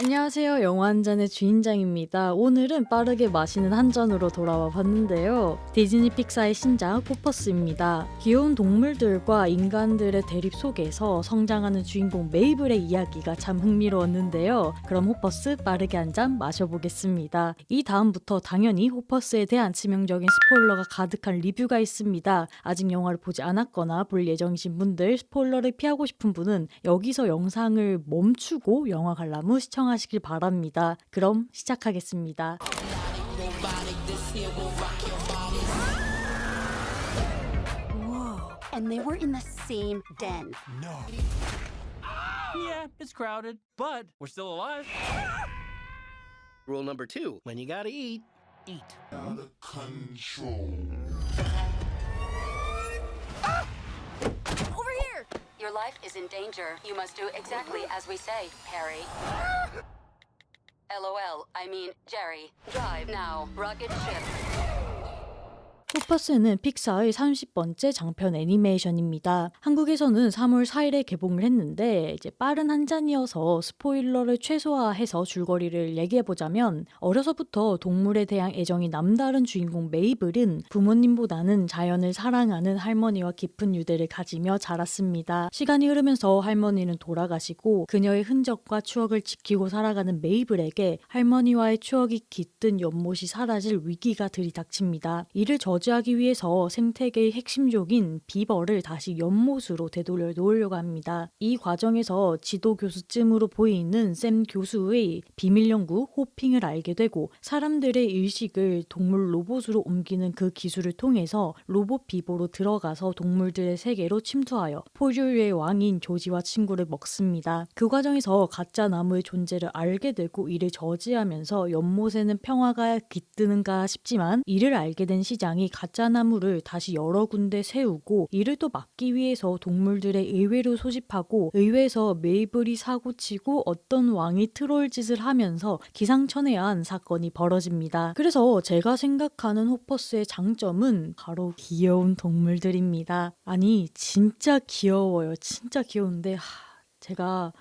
안녕하세요. 영화 한 잔의 주인장입니다. 오늘은 빠르게 마시는 한 잔으로 돌아와 봤는데요. 디즈니 픽사의 신작 호퍼스입니다. 귀여운 동물들과 인간들의 대립 속에서 성장하는 주인공 메이블의 이야기가 참 흥미로웠는데요. 그럼 호퍼스 빠르게 한 잔 마셔보겠습니다. 이 다음부터 당연히 호퍼스에 대한 치명적인 스포일러가 가득한 리뷰가 있습니다. 아직 영화를 보지 않았거나 볼 예정이신 분들, 스포일러를 피하고 싶은 분은 여기서 영상을 멈추고 영화 관람 후 시청하시길 바랍니다. 그럼 시작하겠습니다. Whoa. And they were in the same den. No. Yeah, it's crowded, but we're still alive. Rule number 2, when you gotta eat, eat. Out of control. Over here! Your life is in danger. You must do exactly as we say, Harry. LOL, I mean Jerry. Drive now. Rocket ship. 호퍼스는 픽사의 30번째 장편 애니메이션입니다. 한국에서는 3월 4일에 개봉을 했는데 이제 빠른 한 잔이어서 스포일러를 최소화해서 줄거리를 얘기해보자면 어려서부터 동물에 대한 애정이 남다른 주인공 메이블은 부모님보다는 자연을 사랑하는 할머니와 깊은 유대를 가지며 자랐습니다. 시간이 흐르면서 할머니는 돌아가시고 그녀의 흔적과 추억을 지키고 살아가는 메이블에게 할머니와의 추억이 깃든 연못이 사라질 위기가 들이닥칩니다. 이를 저지하기 위해서 생태계의 핵심종인 비버를 다시 연못으로 되돌려 놓으려고 합니다. 이 과정에서 지도 교수쯤으로 보이는 샘 교수의 비밀 연구 호핑을 알게 되고 사람들의 의식을 동물 로봇으로 옮기는 그 기술을 통해서 로봇 비버로 들어가서 동물들의 세계로 침투하여 포유류의 왕인 조지와 친구를 먹습니다. 그 과정에서 가짜 나무의 존재를 알게 되고 이를 저지하면서 연못에는 평화가 깃드는가 싶지만 이를 알게 된 시장이 가짜 나무를 다시 여러 군데 세우고 이를 또 막기 위해서 동물들의 의회를 소집하고 의회에서 메이블이 사고치고 어떤 왕이 트롤 짓을 하면서 기상천외한 사건이 벌어집니다. 그래서 제가 생각하는 호퍼스의 장점은 바로 귀여운 동물들입니다. 아니 진짜 귀여워요. 진짜 귀여운데 제가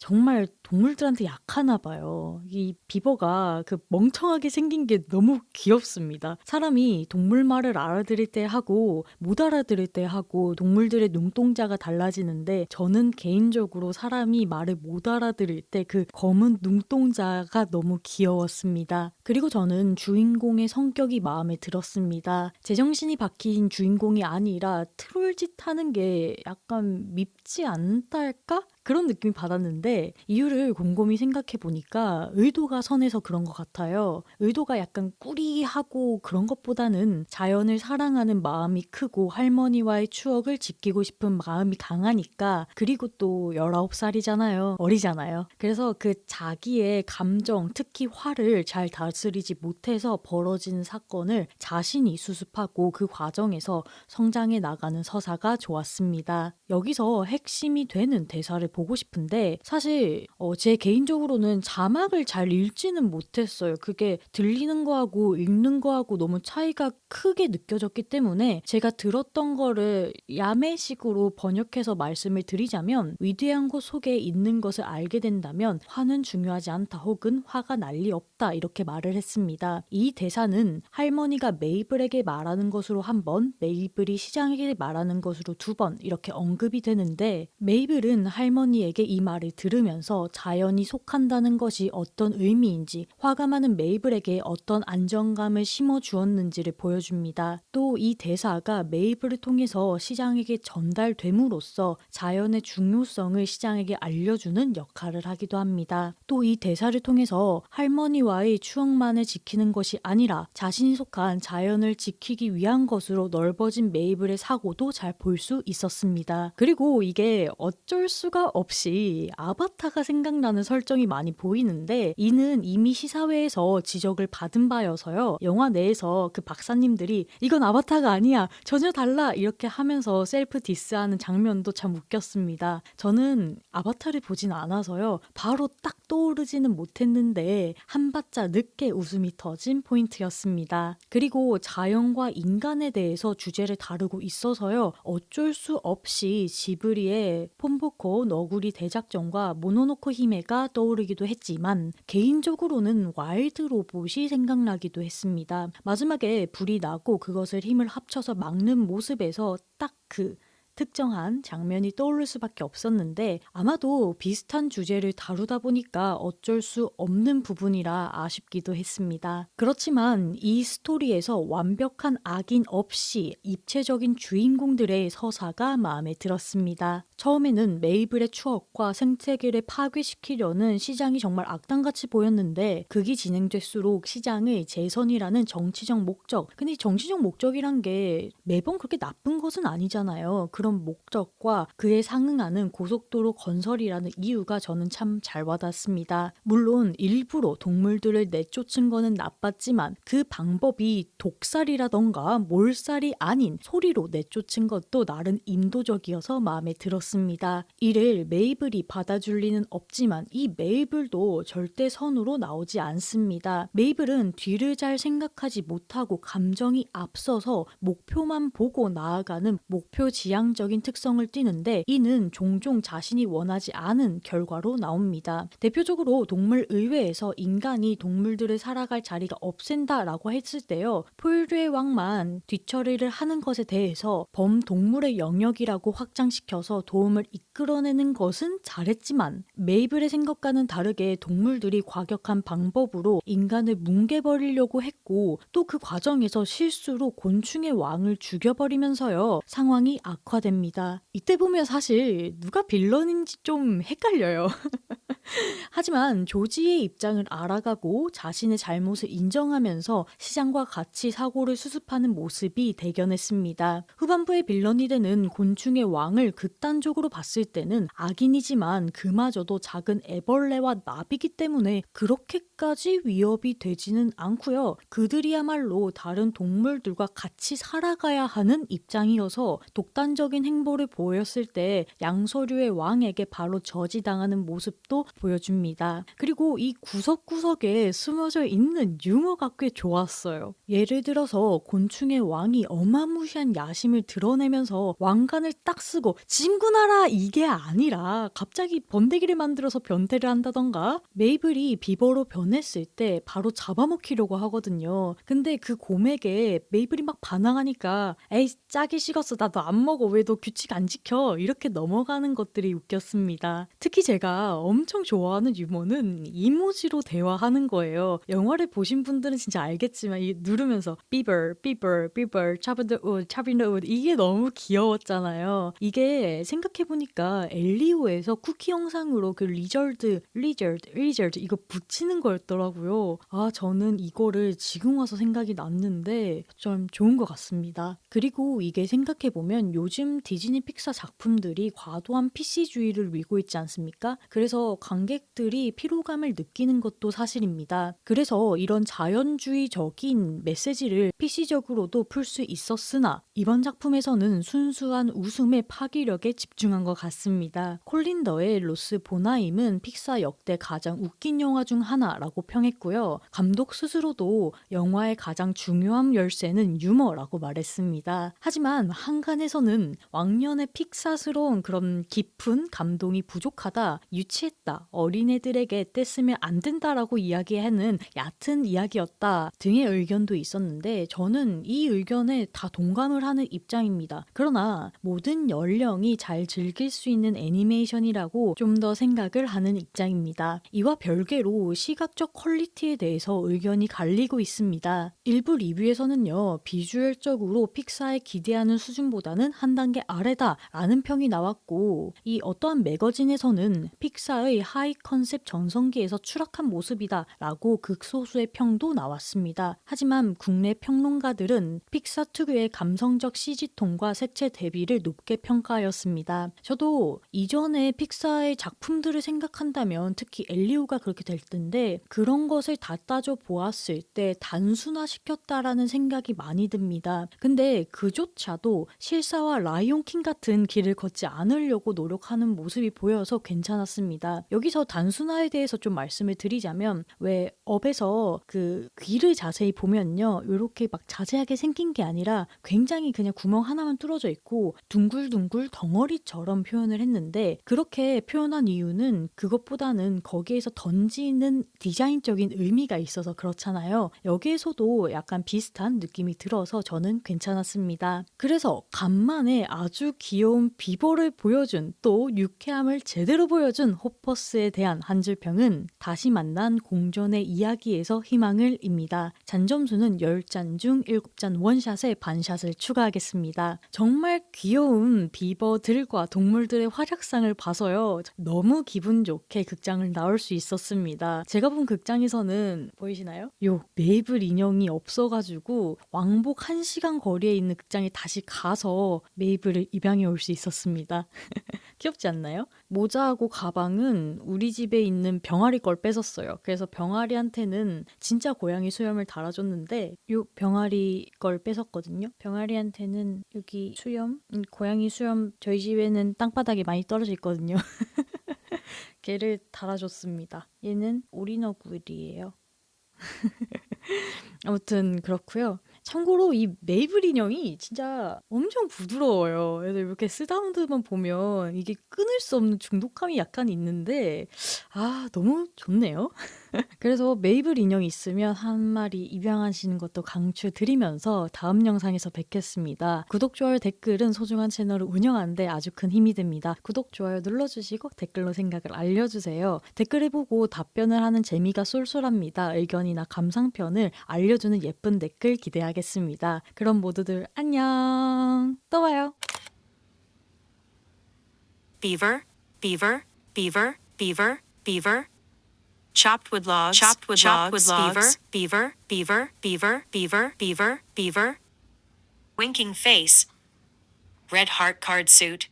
정말 동물들한테 약하나 봐요. 이 비버가 그 멍청하게 생긴 게 너무 귀엽습니다. 사람이 동물 말을 알아들을 때 하고 못 알아들을 때 하고 동물들의 눈동자가 달라지는데 저는 개인적으로 사람이 말을 못 알아들을 때 그 검은 눈동자가 너무 귀여웠습니다. 그리고 저는 주인공의 성격이 마음에 들었습니다. 제정신이 박힌 주인공이 아니라 트롤짓 하는 게 약간 밉지 않달까? 그런 느낌이 받았는데 이유를 곰곰이 생각해 보니까 의도가 선해서 그런 것 같아요. 의도가 약간 꾸리하고 그런 것보다는 자연을 사랑하는 마음이 크고 할머니와의 추억을 지키고 싶은 마음이 강하니까 그리고 또 19살이잖아요. 어리잖아요. 그래서 그 자기의 감정, 특히 화를 잘 다스리지 못해서 벌어지는 사건을 자신이 수습하고 그 과정에서 성장해 나가는 서사가 좋았습니다. 여기서 핵심이 되는 대사를 보고 싶은데 사실 제 개인적으로는 자막을 잘 읽지는 못했어요. 그게 들리는 거하고 읽는 거하고 너무 차이가 크게 느껴졌기 때문에 제가 들었던 거를 야매식으로 번역해서 말씀을 드리자면 위대한 것 속에 있는 것을 알게 된다면 화는 중요하지 않다 혹은 화가 난리 없다 이렇게 말을 했습니다. 이 대사는 할머니가 메이블에게 말하는 것으로 한 번, 메이블이 시장에게 말하는 것으로 두 번 이렇게 언급이 되는데 메이블은 할머니에게 이 말을 들으면서 자연이 속한다는 것이 어떤 의미인지 화가 많은 메이블에게 어떤 안정감을 심어주었는지를 보여줍니다. 또 이 대사가 메이블을 통해서 시장에게 전달됨으로써 자연의 중요성을 시장에게 알려주는 역할을 하기도 합니다. 또 이 대사를 통해서 할머니와의 추억만을 지키는 것이 아니라 자신이 속한 자연을 지키기 위한 것으로 넓어진 메이블의 사고도 잘 볼 수 있었습니다. 그리고 이게 어쩔 수가 없이 아바타가 생각나는 설정이 많이 보이는데 이는 이미 시사회에서 지적을 받은 바여서요. 영화 내에서 그 박사님들이 이건 아바타가 아니야 전혀 달라 이렇게 하면서 셀프 디스하는 장면도 참 웃겼습니다. 저는 아바타를 보진 않아서요. 바로 딱 떠오르지는 못했는데 한 발짝 늦게 웃음이 터진 포인트였습니다. 그리고 자연과 인간에 대해서 주제를 다루고 있어서요. 어쩔 수 없이 지브리의 폼보코 너구리 대작전과 로봇과 모노노코 히메가 떠오르기도 했지만 개인적으로는 와일드 로봇이 생각나기도 했습니다. 마지막에 불이 나고 그것을 힘을 합쳐서 막는 모습에서 딱 그 특정한 장면이 떠오를 수밖에 없었는데 아마도 비슷한 주제를 다루다 보니까 어쩔 수 없는 부분이라 아쉽기도 했습니다. 그렇지만 이 스토리에서 완벽한 악인 없이 입체적인 주인공들의 서사가 마음에 들었습니다. 처음에는 메이블의 추억과 생태계를 파괴시키려는 시장이 정말 악당같이 보였는데 극이 진행될수록 시장의 재선이라는 정치적 목적, 근데 이 정치적 목적이란 게 매번 그렇게 나쁜 것은 아니잖아요. 그런 목적과 그에 상응하는 고속도로 건설이라는 이유가 저는 참 잘 와닿습니다. 물론 일부러 동물들을 내쫓은 거는 나빴지만 그 방법이 독살이라던가 몰살이 아닌 소리로 내쫓은 것도 나름 인도적이어서 마음에 들었습니다. 이를 메이블이 받아줄 리는 없지만 이 메이블도 절대 선으로 나오지 않습니다. 메이블은 뒤를 잘 생각하지 못하고 감정이 앞서서 목표만 보고 나아가는 목표 지향적인 특성을 띠는데 이는 종종 자신이 원하지 않은 결과로 나옵니다. 대표적으로 동물의회에서 인간이 동물들을 살아갈 자리가 없앤다라고 했을 때요. 포유류의 왕만 뒤처리를 하는 것에 대해서 범동물의 영역이라고 확장시켜서 도움을 이끌어내는 것은 잘했지만 메이블의 생각과는 다르게 동물들이 과격한 방법으로 인간을 뭉개버리려고 했고 또 그 과정에서 실수로 곤충의 왕을 죽여버리면서요. 상황이 악화됩니다. 이때 보면 사실 누가 빌런인지 좀 헷갈려요. 하지만 조지의 입장을 알아가고 자신의 잘못을 인정하면서 시장과 같이 사고를 수습하는 모습이 대견했습니다. 후반부의 빌런이 되는 곤충의 왕을 극단적으로 봤을 때는 악인이지만 그마저도 작은 애벌레와 나비기 때문에 그렇게까지 위협이 되지는 않고요. 그들이야말로 다른 동물들과 같이 살아가야 하는 입장이어서 독단적인 행보를 보였을 때 양서류의 왕에게 바로 저지당하는 모습도 보여줍니다. 그리고 이 구석구석에 숨어져 있는 유머가 꽤 좋았어요. 예를 들어서 곤충의 왕이 어마무시한 야심을 드러내면서 왕관을 딱 쓰고 진군하라 이게 아니라 갑자기 번데기를 만들어서 변태를 한다던가 메이블이 비버로 변했을 때 바로 잡아먹히려고 하거든요. 근데 그 곰에게 메이블이 막 반항하니까 에이 짜기 식었어 나도 안 먹어 왜 너 규칙 안 지켜 이렇게 넘어가는 것들이 웃겼습니다. 특히 제가 엄청 좋아하는 유머는 이모지로 대화하는 거예요. 영화를 보신 분들은 진짜 알겠지만 이 누르면서 비버 비버 비버 차빈드 옷 차빈드 옷 이게 너무 귀여웠잖아요. 이게 생각해보니까 엘리오에서 쿠키 영상으로 그 리저드 이거 붙이는 거였더라고요. 아 저는 이거를 지금 와서 생각이 났는데 좀 좋은 것 같습니다. 그리고 이게 생각해보면 요즘 디즈니 픽사 작품들이 과도한 PC주의를 뉘고 있지 않습니까? 그래서 관객들이 피로감을 느끼는 것도 사실입니다. 그래서 이런 자연주의적인 메시지를 PC적으로도 풀 수 있었으나 이번 작품에서는 순수한 웃음의 파기력에 집중한 것 같습니다. 콜린더의 로스 보나임은 픽사 역대 가장 웃긴 영화 중 하나라고 평했고요. 감독 스스로도 영화의 가장 중요한 열쇠는 유머라고 말했습니다. 하지만 한간에서는 왕년의 픽사스러운 그런 깊은 감동이 부족하다, 유치했다, 어린애들에게 떼쓰면 안 된다라고 이야기하는 얕은 이야기였다 등의 의견도 있었는데 저는 이 의견에 다 동감을 하는 입장입니다. 그러나 모든 연령이 잘 즐길 수 있는 애니메이션이라고 좀 더 생각을 하는 입장입니다. 이와 별개로 시각적 퀄리티에 대해서 의견이 갈리고 있습니다. 일부 리뷰에서는요. 비주얼적으로 픽사에 기대하는 수준보다는 한 단계 아래다라는 평이 나왔고 이 어떠한 매거진에서는 픽사의 하이 컨셉 전성기에서 추락한 모습이다라고 극소수의 평도 나왔습니다. 하지만 국내 평론가들은 픽사 특유의 감성적 CG톤과 색채 대비를 높게 평가하였습니다. 저도 이전에 픽사의 작품들을 생각한다면 특히 엘리오가 그렇게 될 텐데 그런 것을 다 따져 보았을 때 단순화시켰다라는 생각이 많이 듭니다. 근데 그조차도 실사와 라이온킹 같은 길을 걷지 않으려고 노력하는 모습이 보여서 괜찮았습니다. 여기서 단순화에 대해서 좀 말씀을 드리자면 왜 업에서 그 귀를 자세히 보면요. 요렇게 막 자세하게 생긴 게 아니라 굉장히 그냥 구멍 하나만 뚫어져 있고 둥글둥글 덩어리처럼 표현을 했는데 그렇게 표현한 이유는 그것보다는 거기에서 던지는 디자인적인 의미가 있어서 그렇잖아요. 여기에서도 약간 비슷한 느낌이 들어서 저는 괜찮았습니다. 그래서 간만에 아주 귀여운 비버를 보여준 또 유쾌함을 제대로 보여준 호퍼스에 대한 한 줄평은 다시 만난 공존의 이야기에서 희망을입니다. 잔점수는 10잔 중 7잔 원샷에 반샷을 추가하겠습니다. 정말 귀여운 비버들과 동물들의 활약상을 봐서요. 너무 기분 좋게 극장을 나올 수 있었습니다. 제가 본 극장에서는 보이시나요? 요 메이블 인형이 없어가지고 왕복 1시간 거리에 있는 극장에 다시 가서 메이블을 입양해 올 수 있었습니다. 귀엽지 않나요? 모자하고 가방은 우리 집에 있는 병아리 걸 뺏었어요. 그래서 병아리한테는 진짜 고양이 수염을 달아줬는데 요 병아리 걸 뺏었거든요. 병아리한테는 여기 수염, 고양이 수염 저희 집에는 땅바닥에 많이 떨어져 있거든요. 걔를 달아줬습니다. 얘는 오리너구리예요. 아무튼 그렇고요. 참고로 이 메이블 인형이 진짜 엄청 부드러워요. 그래서 이렇게 쓰다운드만 보면 이게 끊을 수 없는 중독감이 약간 있는데 너무 좋네요. 그래서 메이블 인형이 있으면 한 마리 입양하시는 것도 강추드리면서 다음 영상에서 뵙겠습니다. 구독, 좋아요, 댓글은 소중한 채널을 운영하는데 아주 큰 힘이 됩니다. 구독, 좋아요 눌러주시고 댓글로 생각을 알려주세요. 댓글을 보고 답변을 하는 재미가 쏠쏠합니다. 의견이나 감상편을 알려주는 예쁜 댓글 기대하겠습니다. 그럼 모두들 안녕. 또 봐요. Beaver, beaver, beaver, beaver, beaver. Chopped wood logs, beaver, beaver, beaver, beaver, beaver, beaver. Winking face. Red heart card suit.